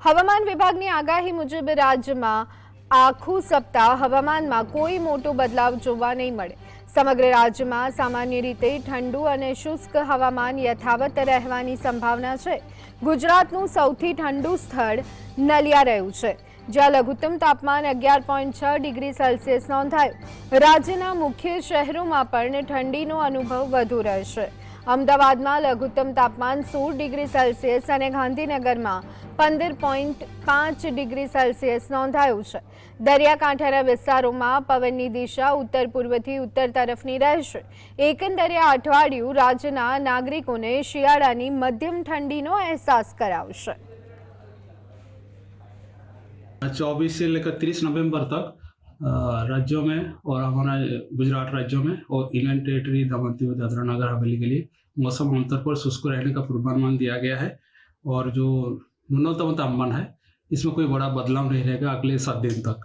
હવામાન વિભાગની આગાહી મુજબ રાજ્યમાં આખું સપ્તાહ હવામાનમાં કોઈ મોટો બદલાવ જોવા નહીં મળે। સમગ્ર રાજ્યમાં સામાન્ય રીતે ઠંડુ અને શુષ્ક હવામાન યથાવત રહેવાની સંભાવના છે। ગુજરાતનું સૌથી ઠંડુ સ્થળ નલિયા રહ્યું છે, જ્યાં લઘુત્તમ તાપમાન 11.6 ડિગ્રી સેલ્સિયસ નોંધાયું। રાજ્યના મુખ્ય શહેરોમાં પણ ઠંડીનો અનુભવ વધુ રહેશે। અમદાવાદમાં લઘુત્તમ તાપમાન 16 ડિગ્રી સેલ્સિયસ અને ગાંધીનગરમાં 15.5 ડિગ્રી સેલ્સિયસ નોંધાયું છે। દરિયાકાંઠાના વિસ્તારોમાં પવનની દિશા ઉત્તર પૂર્વથી ઉત્તર તરફની રહેશે। એકંદરે આ અઠવાડિયું રાજ્યના નાગરિકોને શિયાળાની મધ્યમ ઠંડીનો અહેસાસ કરાવશે। 24 से लेकर 30 नवंबर तक राज्यों में और हमारा गुजरात राज्यों में और यूनियन टेरिटरी दमन दीव दादरा नगर हवेली के लिए मौसम आमतौर पर शुष्क रहने का पूर्वानुमान दिया गया है और जो न्यूनतम तापमान है इसमें कोई बड़ा बदलाव नहीं रहेगा अगले 7 दिन तक।